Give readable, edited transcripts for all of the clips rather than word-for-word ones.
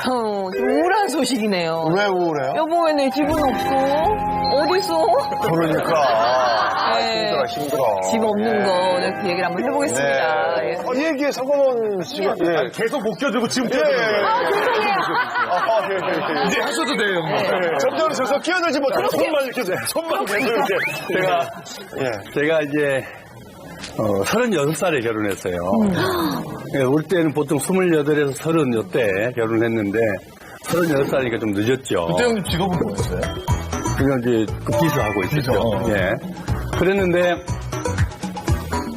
좀 우울한 소식이네요. 왜 우울해요? 여보는 집은 없어? 어딨어? 그러니까. 네. 힘들어. 집 없는 거 오늘 그 얘기를 한번 해보겠습니다. 예. 이 얘기에 서건원 씨가 예. 계속 못 껴주고 지금 예. 죄송해요. 이제 하셔도 돼요. 점점 끼어들지 못하고 손만 이렇게 손만 계속 이렇게 제가 이제 36살에 결혼했어요. 예, 우리 때는 보통 28에서 30 때 결혼했는데 36살이니까 좀 늦었죠. 그때 형님 직업은 뭐였어요? 그냥 이제 비서하고 있었죠. 예. 그랬는데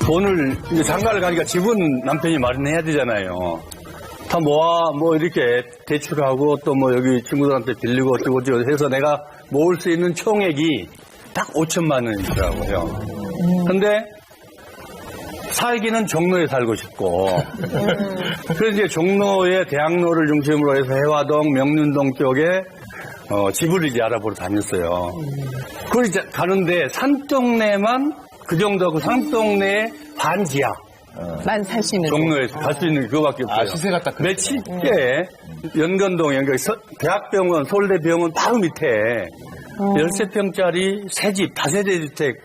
돈을 이제 장가를 가니까 집은 남편이 마련해야 되잖아요. 다 모아 뭐 이렇게 대출하고 또 뭐 여기 친구들한테 빌리고 어쩌고 해서 내가 모을 수 있는 총액이 딱 5천만 원이더라고요. 근데 살기는 종로에 살고 싶고 그래서 이제 종로의 대학로를 중심으로 해서 해화동, 명륜동 쪽에 집을 이제 알아보러 다녔어요. 그걸 이제 가는데 산동네만 그 정도고 산동네의 반지하. 만 살 수 있는 종로에서 갈 수 있는 그거밖에 없어요. 시세가 딱 그래요. 며칠째 연건동, 대학병원, 서울대병원 바로 밑에 13평짜리 새집, 다세대 주택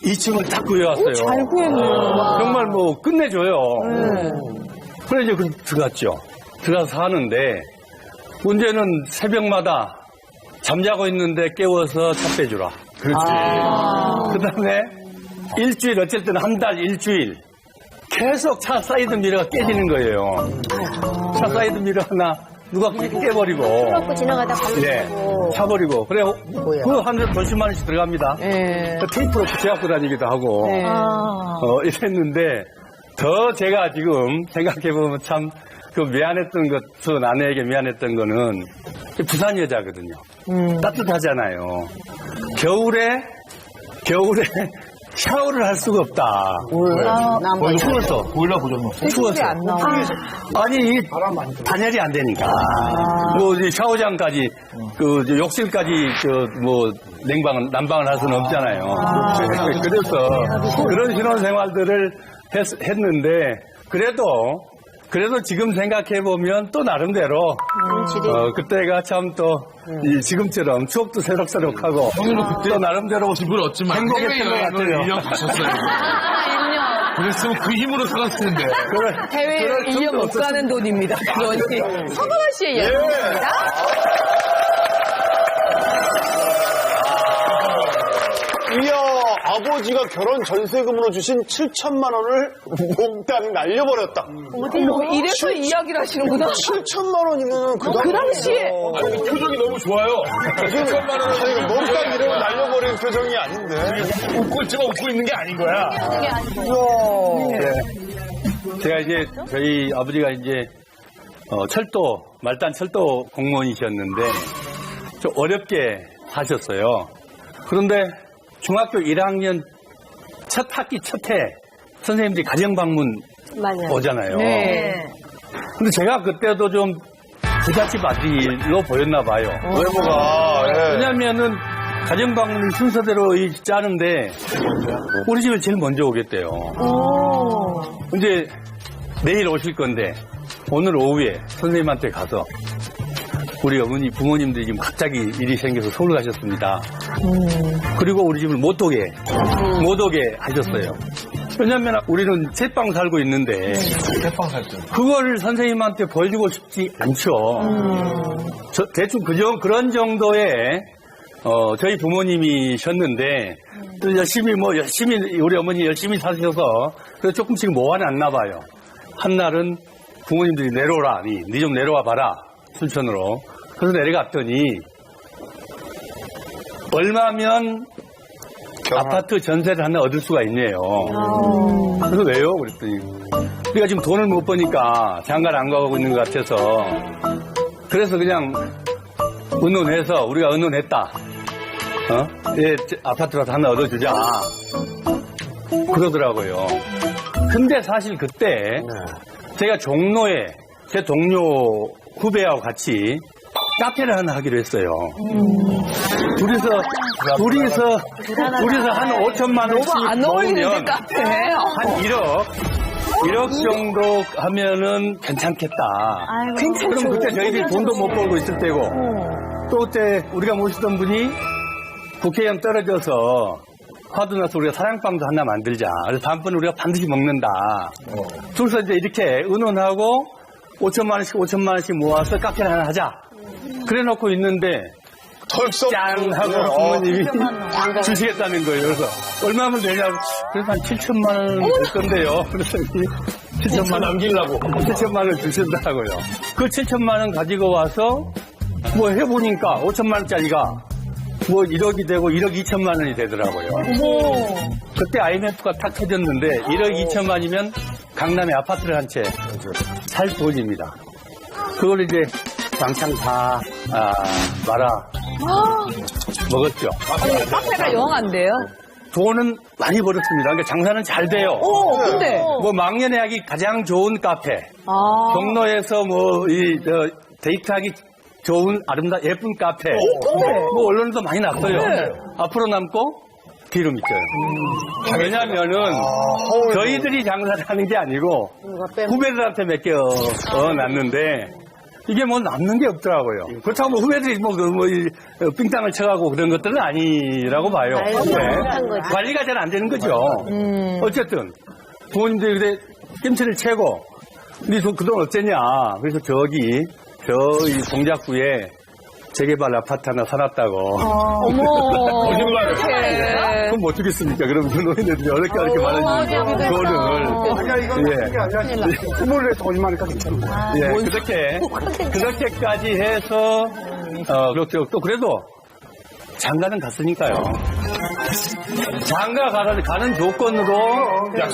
2층을 딱 구해왔어요. 잘 구했네요. 정말 뭐 끝내줘요. 그래 이제 들어갔죠. 들어가서 사는데 문제는 새벽마다 잠자고 있는데 깨워서 차 빼주라. 그렇지. 그다음에 일주일 어쩔 때는 한 달 일주일 계속 차 사이드 미러가 깨지는 거예요. 차 사이드 미러 하나 누가 깨버리고. 갖고 지나가다 네, 차버리고. 그래, 그 하늘에 몇십만 원씩 들어갑니다. 예. 그 테이프로 붙여갖고 다니기도 하고. 네. 이랬는데, 더 제가 지금 생각해보면 참, 그 미안했던 것은 아내에게 미안했던 거는, 부산 여자거든요. 따뜻하잖아요. 겨울에 샤워를 할 수가 없다. 추워서. 보일러 고장났어. 추워서. 안 나와. 아니, 이 단열이 안 되니까. 뭐, 이제 샤워장까지, 이제 욕실까지, 난방을 할 수는 없잖아요. 그래서, 그런 신혼생활들을 했는데, 그래도 지금 생각해보면 또 나름대로, 그때가 참 또, 지금처럼 추억도 새록새록하고, 또 나름대로 집을 얻지만 행복했던 것 같아요. 1년 가셨어요. 그랬으면 그 힘으로 살았을 텐데. 해외 1년 못 가는 돈입니다. 그러니 서건원 씨의 이야기입니다. 이야, 아버지가 결혼 전세금으로 주신 7천만 원을 몽땅 날려버렸다. 이래서 이야기를 하시는구나. 7천만 원이면 그 당시에. 아니, 표정이 너무 좋아요. 7천만 원을 몽땅 이러고 날려버린 표정이 아닌데. 웃고 있지만 웃고 있는 게 아닌 거야. 제가 이제 저희 아버지가 이제 말단 철도 공무원이셨는데 좀 어렵게 하셨어요. 그런데 중학교 1학년 첫 학기 첫 해 선생님들이 가정 방문 오잖아요. 네. 근데 제가 그때도 좀 부잣집 아들로 보였나 봐요. 외모가. 왜냐면은 가정 방문을 순서대로 짜는데 우리 집에 제일 먼저 오겠대요. 이제 내일 오실 건데 오늘 오후에 선생님한테 가서 우리 어머니 부모님들이 지금 갑자기 일이 생겨서 서울 가셨습니다. 그리고 우리 집을 못 오게 하셨어요. 왜냐면 우리는 셋방 살고 있는데 대빵 살 때. 그걸 선생님한테 보여주고 싶지 않죠. 대충 그런 정도의 저희 부모님이셨는데 또 열심히 우리 어머니 열심히 사셔서 그래서 조금씩 모아놨나 봐요. 한날은 부모님들이 내려오라, 니 좀 내려와 봐라, 순천으로. 그래서 내려갔더니 얼마면 아파트 전세를 하나 얻을 수가 있네요. 그래서 왜요? 그랬더니 우리가 지금 돈을 못 버니까 장가를 안 가고 있는 것 같아서 그래서 그냥 의논해서 우리가 의논했다. 예, 아파트라도 하나 얻어주자. 그러더라고요. 근데 사실 그때 제가 종로에 제 동료 후배하고 같이 카페를 하나 하기로 했어요. 둘이서 한 5천만 원씩 너무 안 어울리는데 모으면 카페. 한 1억 1억 정도 하면은 괜찮겠다. 그럼 그때 저희들이 돈도 못 벌고 있을 때고, 또 그때 우리가 모시던 분이 국회의원 떨어져서 화도 나서 우리가 사랑방도 하나 만들자. 그래서 다음번에 우리가 반드시 먹는다. 그래서 이제 이렇게 의논하고 5천만 원씩 모아서 카페를 하나 하자. 그래 놓고 있는데, 털썩. 짠! 하고 부모님이 주시겠다는 거예요. 그래서 얼마면 되냐고. 그래서 한 7천만 원 될 건데요. 그래서 7천만 원 남기려고. 7천만 원 주신다고요. 그 7천만 원 가지고 와서 뭐 해보니까 5천만 원짜리가 뭐 1억이 되고 1억 2천만 원이 되더라고요. 그때 IMF가 탁 터졌는데 1억 2천만이면 강남에 아파트를 한 채 살 돈입니다. 그걸 이제 왕창 다 말아 먹었죠. 카페가 영한데요? 돈은 많이 벌었습니다. 그러니까 장사는 잘 돼요. 근데. 뭐 망년회하기 가장 좋은 카페. 경로에서 뭐 데이트하기 좋은 예쁜 카페. 뭐 언론에도 많이 났어요. 앞으로 남고 기름 있어요. 왜냐면은 저희들이 장사를 하는 게 아니고 후배들한테 몇 개 놨는데 이게 뭐 남는 게 없더라고요. 그렇다고 뭐 후배들이 삥땅을 쳐가고 그런 것들은 아니라고 봐요. 네. 관리가 잘 안 되는 거죠. 어쨌든 부모님들이 그래 낌치를 채고 네 그돈 어쨌냐. 그래서 저희 동작구에 재개발 아파트 하나 사놨다고. 어머. 그럼 뭐 어쩌겠습니까? 그럼 그 노인들이 어렵게 많은 돈을. 아니야, 이건 그게 아니라 부모를 해서 얼마니까 괜찮아. 예, 그렇게까지 해서, 또 그래도 장가는 갔으니까요. 장가 가는 조건으로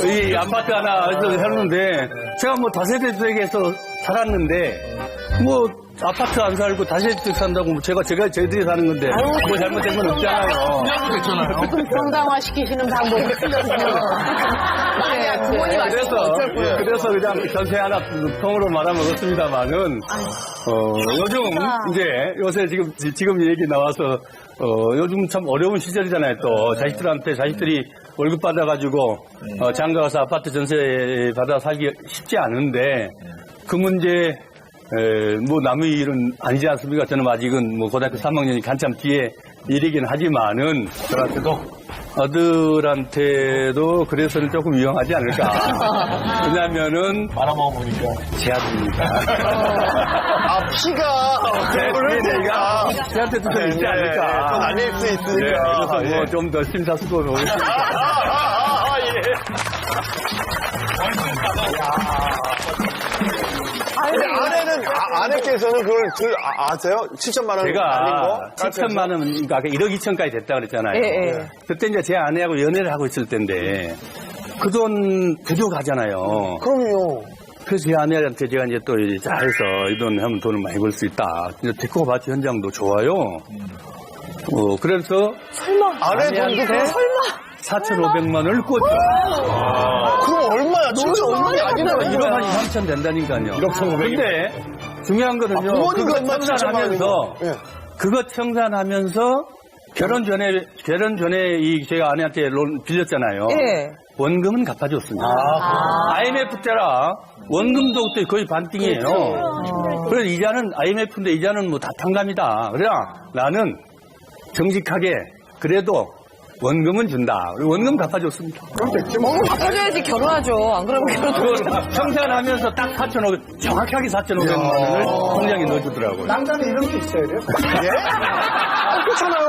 이 아파트 하나 해놨는데 제가 뭐 다세대주택에서 살았는데 뭐 아파트 안 살고 다세대주택 산다고 뭐 저희들이 사는 건데 뭐 잘못된 건 없잖아요. 조금 정당화시키시는 방법이 틀렸어요. 부모님 그래서 그냥 전세 하나 통으로 말아먹었습니다만은 요새 지금 얘기 나와서 요즘 참 어려운 시절이잖아요. 또 자식들이 월급 받아가지고 장가 가서 아파트 전세 받아 살기 쉽지 않은데 그 문제 뭐 남의 일은 아니지 않습니까? 저는 아직은 뭐 고등학교 3학년이 한참 뒤에 일이긴 하지만은 아들한테도 그래서는 조금 위험하지 않을까. 왜냐면은 말아먹으니까 제 아들입니다. 피가 제가 제한테도 좀 있지 않을까. 또 날릴 수 있으니까. 그래서 뭐 좀 더 심사숙고를 오겠습니다. 아내께서는 그걸 아세요? 7천만 원 날린 거? 제가 7천만 원, 그러니까 1억 2천까지 됐다 그랬잖아요. 그때 이제 제 아내하고 연애를 하고 있을 때인데 그 돈 부족하잖아요. 그럼요. 그래서 제 아내한테 제가 이제 또 잘해서 이 돈 하면 돈을 많이 벌 수 있다. 데리고 봤지 현장도 좋아요. 그래서 아내 돈도 4,500만 원을 꽂죠. 그럼 얼마야? 7천만 원이 아니라 1억 한 2, 3천 된다니까요. 1억 1,500. 근데 중요한 거는요. 부모님 그거 돈만 7천만 청산하면서 원이고. 그거 청산하면서 결혼 전에 제가 아내한테 론 빌렸잖아요. 원금은 갚아줬습니다. IMF 때라 원금도 그때 거의 반띵이에요. 그래서 이자는 IMF인데 이자는 뭐 다 탕감이다. 그래야 나는 정직하게 그래도 원금은 준다. 원금 갚아줬습니다. 그럼 됐지 뭐. 갚아줘야지 결혼하죠. 안 그러면 그걸 청산하면서 딱 4,500, 정확하게 4,500만 원을 통장에 넣어주더라고요. 남자는 이런 게 있어야 돼요. 예? 그렇잖아요.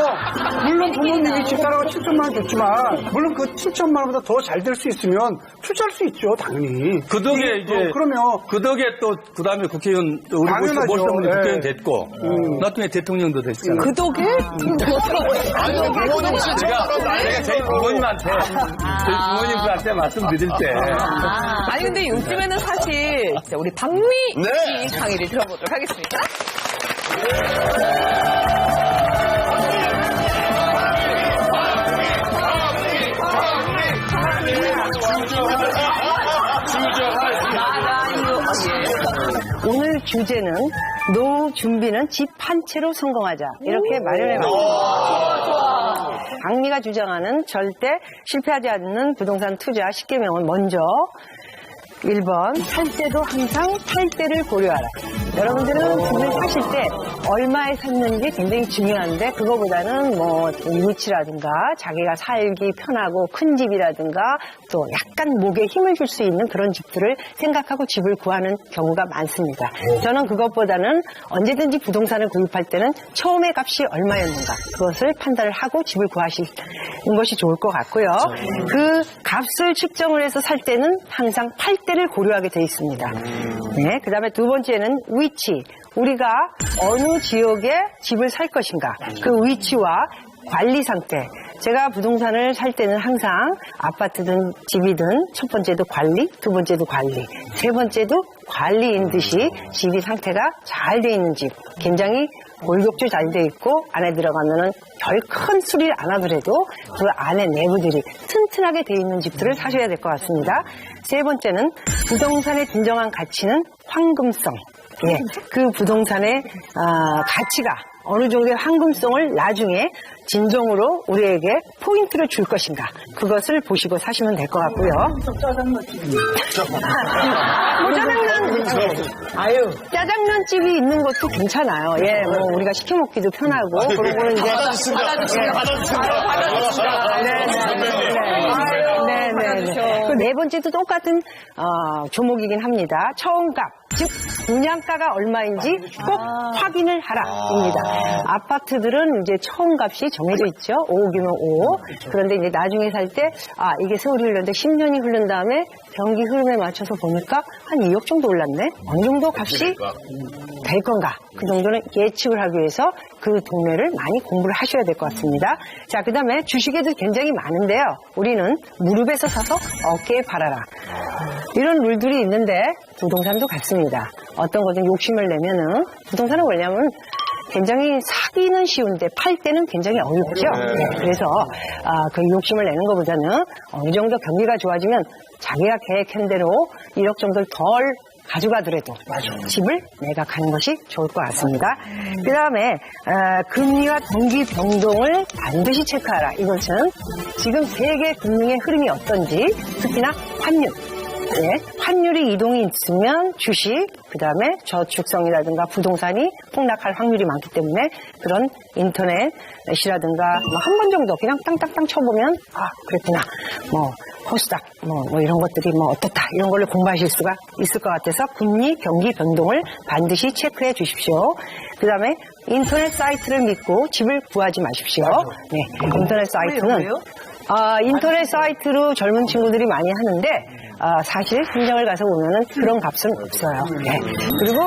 물론 부모님이 집사람가 7천만 원 줬지만, 물론 그 7천만 원보다 더 잘 될 수 있으면 투자할 수 있죠, 당연히. 그 덕에 이제, 그러면. 그 덕에 또, 그 다음에 국회의원, 우리 당연하죠. 모시던 분이 예. 국회의원 됐고, 나중에 대통령도 됐잖아요. 그 덕에? 아니, 부모님 7천만 원 제가 저희 부모님들한테 말씀드릴 때. 아니 근데 요즘에는 사실 진짜 우리 박미 씨 강의를 들어보도록 하겠습니다. 오늘 주제는 노후 준비는 집 한 채로 성공하자 이렇게 마련해봤습니다. 박미가 주장하는 절대 실패하지 않는 부동산 투자 10개명은 먼저 1번, 살 때도 항상 팔 때를 고려하라. 여러분들은 집을 사실 때 얼마에 샀는지 굉장히 중요한데 그거보다는 뭐 위치라든가 자기가 살기 편하고 큰 집이라든가 또 약간 목에 힘을 줄 수 있는 그런 집들을 생각하고 집을 구하는 경우가 많습니다. 저는 그것보다는 언제든지 부동산을 구입할 때는 처음에 값이 얼마였는가 그것을 판단을 하고 집을 구하시는 것이 좋을 것 같고요. 그 값을 측정을 해서 살 때는 항상 팔 때를 고려하게 되어 있습니다. 네, 그 다음에 두 번째는 위치. 우리가 어느 지역에 집을 살 것인가. 그 위치와 관리 상태. 제가 부동산을 살 때는 항상 아파트든 집이든 첫 번째도 관리, 두 번째도 관리, 세 번째도 관리인 듯이 집이 상태가 잘 돼 있는 집. 굉장히 골격도 잘 돼 있고 안에 들어가면은 별 큰 수리를 안 하더라도 그 안에 내부들이 튼튼하게 돼 있는 집들을 사셔야 될 것 같습니다. 세 번째는 부동산의 진정한 가치는 황금성. 예, 그 부동산의 가치가 어느 정도의 황금성을 나중에 진정으로 우리에게 포인트를 줄 것인가 그것을 보시고 사시면 될 것 같고요. 짜장면집이 있는 것도 괜찮아요. 예, 뭐 우리가 시켜 먹기도 편하고 그런 거는 이제 네네네. 그 네 번째도 똑같은 조목이긴 합니다. 처음값, 즉 분양가가 얼마인지 꼭 확인을 하라입니다. 아파트들은 이제 처음값이 정해져 있죠. 5억이면 5억. 그런데 이제 나중에 살 때 이게 세월이 흘렀는데 10년이 흐른 다음에 경기 흐름에 맞춰서 보니까 한 2억 정도 올랐네. 어느 정도 값이 될 건가? 그 정도는 예측을 하기 위해서 그 동네를 많이 공부를 하셔야 될 것 같습니다. 자, 그 다음에 주식에도 굉장히 많은데요. 우리는 무릎에서 사서 어깨에 팔아라. 이런 룰들이 있는데 부동산도 같습니다. 어떤 거든 욕심을 내면은 부동산은 왜냐면 굉장히 사기는 쉬운데 팔 때는 굉장히 어렵죠. 네, 그래서 그 욕심을 내는 것보다는 어느 정도 경기가 좋아지면 자기가 계획한 대로 1억 정도를 덜 가져가더라도 집을 매각하는 것이 좋을 것 같습니다. 그 다음에 금리와 동기 변동을 반드시 체크하라. 이것은 지금 세계 금융의 흐름이 어떤지 특히나 환율. 네, 환율이 이동이 있으면 주식, 그 다음에 저축성이라든가 부동산이 폭락할 확률이 많기 때문에 그런 인터넷이라든가 한 번 정도 그냥 땅땅땅 쳐보면 그랬구나. 코스닥 이런 것들이 어떻다 이런 걸로 공부하실 수가 있을 것 같아서 금리, 경기 변동을 반드시 체크해 주십시오. 그 다음에 인터넷 사이트를 믿고 집을 구하지 마십시오. 네, 인터넷 사이트는 인터넷 사이트로 젊은 친구들이 많이 하는데 사실 현장을 가서 보면은 그런 값은 없어요. 네. 그리고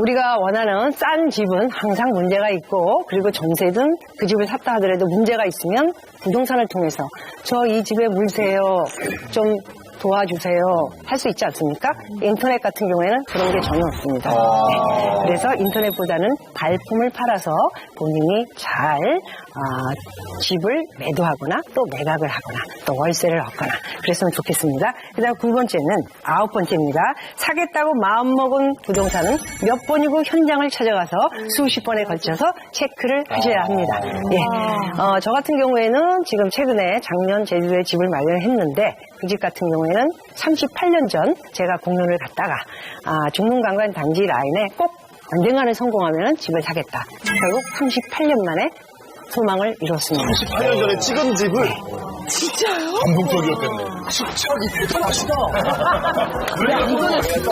우리가 원하는 싼 집은 항상 문제가 있고 그리고 전세든 그 집을 샀다 하더라도 문제가 있으면 부동산을 통해서 저 이 집에 물세요 좀 도와주세요 할 수 있지 않습니까? 인터넷 같은 경우에는 그런 게 전혀 없습니다. 네. 그래서 인터넷보다는 발품을 팔아서 본인이 잘 집을 매도하거나 또 매각을 하거나 또 월세를 얻거나 그랬으면 좋겠습니다. 그 다음 9번째는 9번째입니다. 사겠다고 마음먹은 부동산은 몇 번이고 현장을 찾아가서 수십 번에 걸쳐서 체크를 하셔야 합니다. 예. 저 같은 경우에는 지금 최근에 작년 제주도에 집을 마련했는데 그 집 같은 경우에는 38년 전 제가 공론을 갔다가 중문관광 단지 라인에 꼭 언젠가는 성공하면 집을 사겠다. 결국 38년 만에 소망을 이뤘습니다. 38년 전에 찍은 집을 진짜요? 감동적이었겠네. 집착이 대단하시다. 이거는 진짜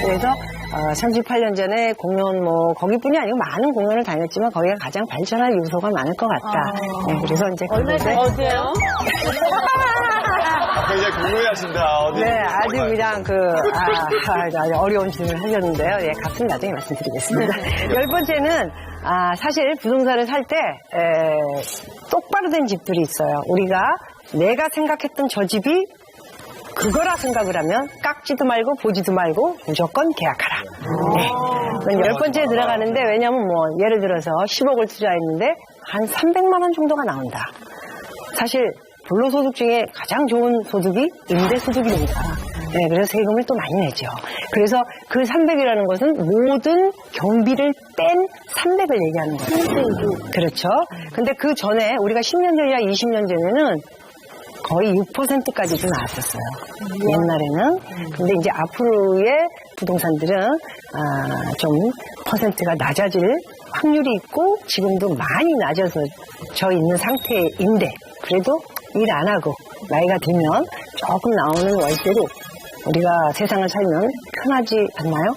그래서 38년 전에 공연 거기뿐이 아니고 많은 공연을 다녔지만 거기가 가장 발전할 요소가 많을 것 같다. 네, 그래서 이제 어디요? 굉장히 궁금해하신다. 네, 아주 그냥 아주 어려운 질문을 하셨는데요. 예, 값은 나중에 말씀드리겠습니다. 10번째는 사실 부동산을 살 때 똑바로 된 집들이 있어요. 우리가 내가 생각했던 저 집이 그거라 생각을 하면 깎지도 말고 보지도 말고 무조건 계약하라. 네. 10번째에 들어가는데 왜냐면 예를 들어서 10억을 투자했는데 한 300만 원 정도가 나온다. 사실 불로소득 중에 가장 좋은 소득이 임대소득입니다. 네, 그래서 세금을 또 많이 내죠. 그래서 그 300이라는 것은 모든 경비를 뺀 300을 얘기하는 거예요. 그렇죠. 근데 그 전에 우리가 10년 전이나 20년 전에는 거의 6%까지도 나왔었어요. 옛날에는. 근데 이제 앞으로의 부동산들은 좀 퍼센트가 낮아질 확률이 있고 지금도 많이 낮아져 있는 상태인데 그래도 일 안 하고 나이가 들면 조금 나오는 월세로 우리가 세상을 살면 편하지 않나요?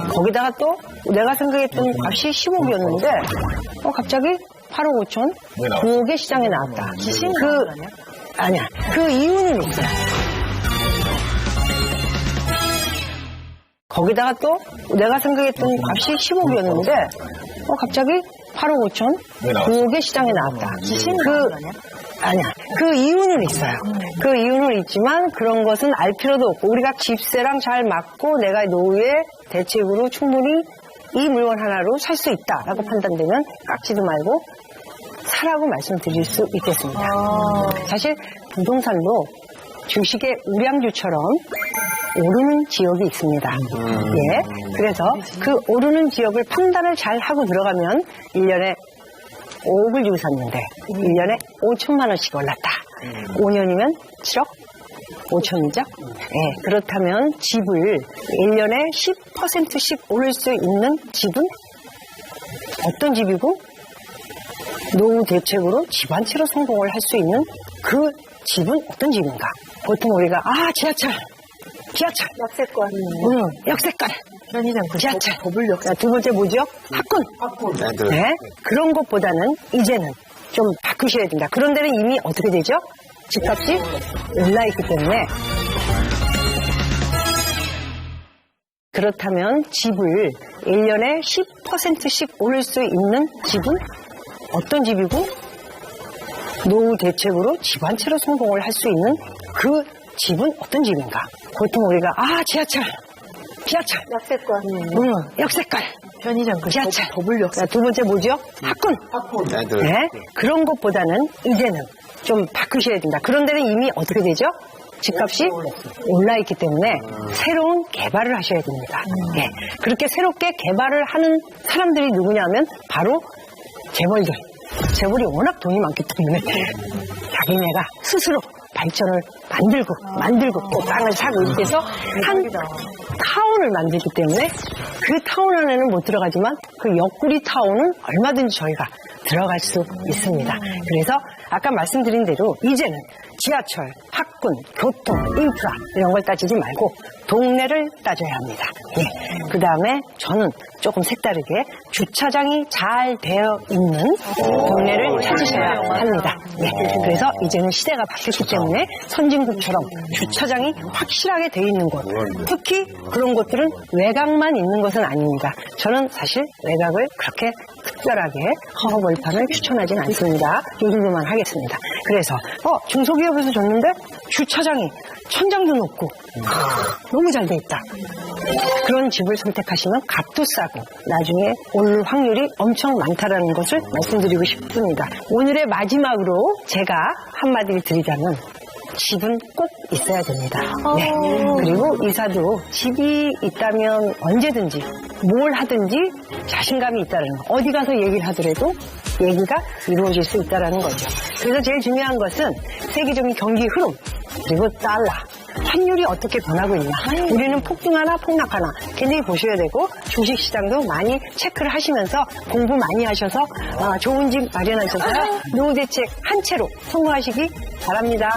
거기다가 또 내가 생각했던 값이 10억이었는데 갑자기 8억 5천 9억의 시장에 나왔다. 아니야. 그 이유는 있어요. 거기다가 또 내가 생각했던 값이 10억이었는데 갑자기 8억 5천 9억의 시장에 나왔다. 아니야. 그 이유는 있어요. 그 이유는 있지만 그런 것은 알 필요도 없고 우리가 집세랑 잘 맞고 내가 노후에 대책으로 충분히 이 물건 하나로 살 수 있다라고 판단되면 깎지도 말고 사라고 말씀드릴 수 있겠습니다. 사실 부동산도 주식의 우량주처럼 오르는 지역이 있습니다. 예. 그래서 그 오르는 지역을 판단을 잘 하고 들어가면 1년에 5억을 주고 샀는데 1년에 5천만 원씩 올랐다. 5년이면 7억 5천이죠? 예. 그렇다면 집을 1년에 10%씩 오를 수 있는 집은 어떤 집이고 노후 대책으로 집 한 채로 성공을 할 수 있는 그 집은 어떤 집인가? 보통 우리가 지하철 역세권 역세권 편의점 지하철 두 번째 뭐죠? 학군 네? 그런 것보다는 이제는 좀 바꾸셔야 된다. 그런 데는 이미 어떻게 되죠? 집값이 올라있기 때문에 그렇다면 집을 1년에 10%씩 오를 수 있는 집은 어떤 집이고 노후 대책으로 집 한 채로 성공을 할 수 있는 그 집은 어떤 집인가? 보통 우리가 지하철 역세권 편의점 지하철 두 번째 뭐죠? 학군 네? 그런 것보다는 이제는 좀 바꾸셔야 된다. 그런 데는 이미 어떻게 되죠? 집값이 올라있기 때문에 새로운 개발을 하셔야 됩니다. 예. 그렇게 새롭게 개발을 하는 사람들이 누구냐면 바로 재벌이 워낙 돈이 많기 때문에 자기네가 스스로 발전을 만들고 또 땅을 사고 이렇게 해서 한 타운을 만들기 때문에 그 타운 안에는 못 들어가지만 그 옆구리 타운은 얼마든지 저희가 들어갈 수 있습니다. 그래서 아까 말씀드린 대로 이제는 지하철, 학군, 교통, 인프라 이런 걸 따지지 말고 동네를 따져야 합니다. 예. 그 다음에 저는 조금 색다르게 주차장이 잘 되어 있는 동네를 찾으셔야 합니다. 예. 그래서 이제는 시대가 바뀌었기 때문에 선진국처럼 주차장이 확실하게 되어 있는 곳, 특히 그런 곳들은 외곽만 있는 것은 아닙니다. 저는 사실 외곽을 그렇게 특별하게 허허벌판을 추천하진 않습니다. 이 정도만 하겠습니다. 그래서 중소기업에서 줬는데 주차장이 천장도 높고 너무 잘 돼 있다. 그런 집을 선택하시면 값도 싸고 나중에 오를 확률이 엄청 많다라는 것을 말씀드리고 싶습니다. 오늘의 마지막으로 제가 한마디를 드리자면 집은 꼭 있어야 됩니다. 네. 그리고 이사도 집이 있다면 언제든지 뭘 하든지 자신감이 있다는 거. 어디 가서 얘기를 하더라도 얘기가 이루어질 수 있다는 거죠. 그래서 제일 중요한 것은 세계적인 경기 흐름 그리고 달러 환율이 어떻게 변하고 있나. 우리는 폭등하나 폭락하나 굉장히 보셔야 되고 주식시장도 많이 체크를 하시면서 공부 많이 하셔서 좋은 집 마련하셔서 노후 대책 한 채로 성공하시기 바랍니다.